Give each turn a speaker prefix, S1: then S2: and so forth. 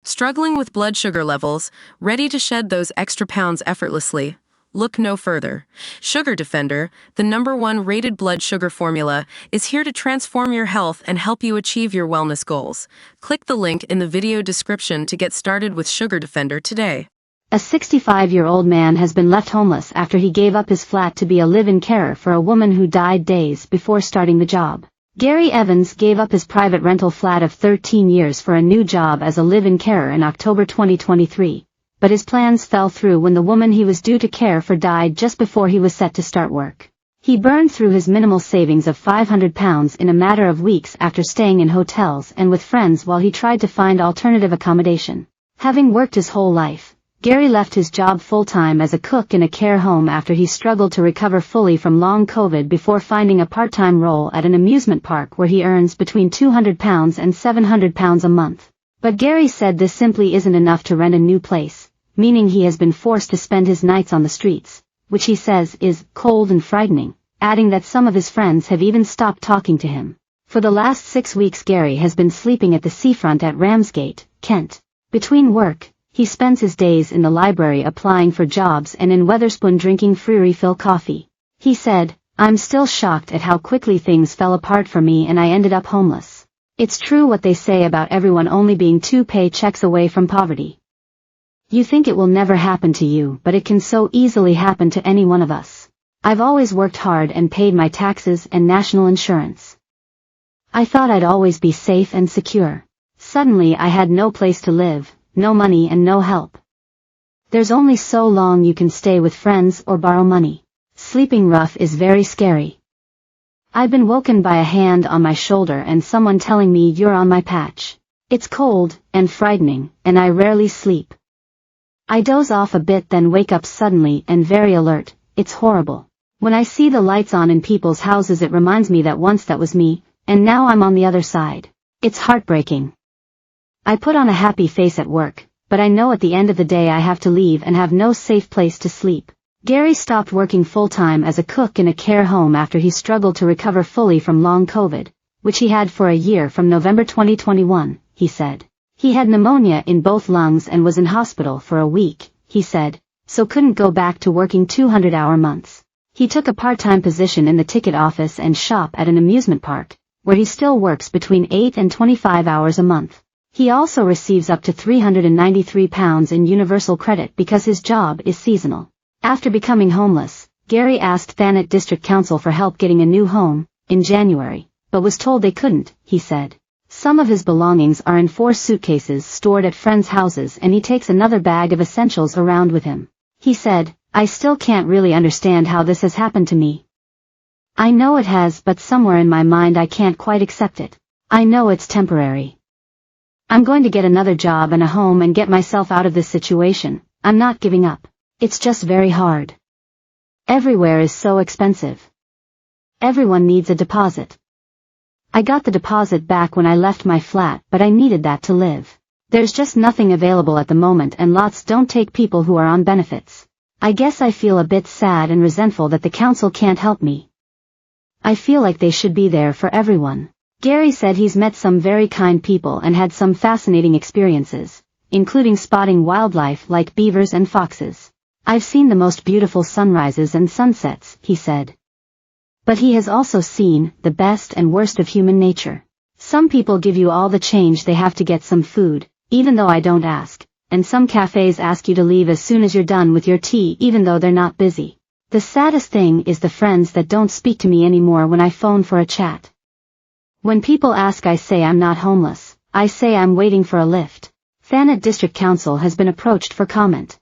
S1: Struggling with blood sugar levels, ready to shed those extra pounds effortlessly? Look no further. Sugar Defender, the #1 rated blood sugar formula, is here to transform your health and help you achieve your wellness goals. Click the link in the video description to get started with Sugar Defender today.
S2: A 65-year-old man has been left homeless after he gave up his flat to be a live-in carer for a woman who died days before starting the job. Gary Evans gave up his private rental flat of 13 years for a new job as a live-in carer in October 2023, but his plans fell through when the woman he was due to care for died just before he was set to start work. He burned through his minimal savings of £500 in a matter of weeks after staying in hotels and with friends while he tried to find alternative accommodation. Having worked his whole life, Gary left his job full-time as a cook in a care home after he struggled to recover fully from long COVID before finding a part-time role at an amusement park where he earns between £200 and £700 a month. But Gary said this simply isn't enough to rent a new place, meaning he has been forced to spend his nights on the streets, which he says is cold and frightening, adding that some of his friends have even stopped talking to him. For the last 6 weeks Gary has been sleeping at the seafront at Ramsgate, Kent. Between work, he spends his days in the library applying for jobs and in Wetherspoon drinking free refill coffee. He said, "I'm still shocked at how quickly things fell apart for me and I ended up homeless. It's true what they say about everyone only being 2 paychecks away from poverty. You think it will never happen to you, but it can so easily happen to any one of us. I've always worked hard and paid my taxes and national insurance. I thought I'd always be safe and secure. Suddenly I had no place to live, no money and no help. There's only so long you can stay with friends or borrow money. Sleeping rough is very scary. I've been woken by a hand on my shoulder and someone telling me you're on my patch. It's cold and frightening, and I rarely sleep. I doze off a bit then wake up suddenly and very alert. It's horrible. When I see the lights on in people's houses it reminds me that once that was me, and now I'm on the other side. It's heartbreaking. I put on a happy face at work, but I know at the end of the day I have to leave and have no safe place to sleep." Gary stopped working full-time as a cook in a care home after he struggled to recover fully from long COVID, which he had for a year from November 2021, he said. He had pneumonia in both lungs and was in hospital for a week, he said, so couldn't go back to working 200-hour months. He took a part-time position in the ticket office and shop at an amusement park, where he still works between 8 and 25 hours a month. He also receives up to £393 in universal credit because his job is seasonal. After becoming homeless, Gary asked Thanet District Council for help getting a new home in January, but was told they couldn't, he said. Some of his belongings are in 4 suitcases stored at friends' houses and he takes another bag of essentials around with him. He said, "I still can't really understand how this has happened to me. I know it has, but somewhere in my mind I can't quite accept it. I know it's temporary. I'm going to get another job and a home and get myself out of this situation. I'm not giving up. It's just very hard. Everywhere is so expensive. Everyone needs a deposit. I got the deposit back when I left my flat, but I needed that to live. There's just nothing available at the moment and lots don't take people who are on benefits. I guess I feel a bit sad and resentful that the council can't help me. I feel like they should be there for everyone." Gary said he's met some very kind people and had some fascinating experiences, including spotting wildlife like beavers and foxes. "I've seen the most beautiful sunrises and sunsets," he said. But he has also seen the best and worst of human nature. "Some people give you all the change they have to get some food, even though I don't ask, and some cafes ask you to leave as soon as you're done with your tea even though they're not busy. The saddest thing is the friends that don't speak to me anymore when I phone for a chat. When people ask I say I'm not homeless, I say I'm waiting for a lift." Thanet District Council has been approached for comment.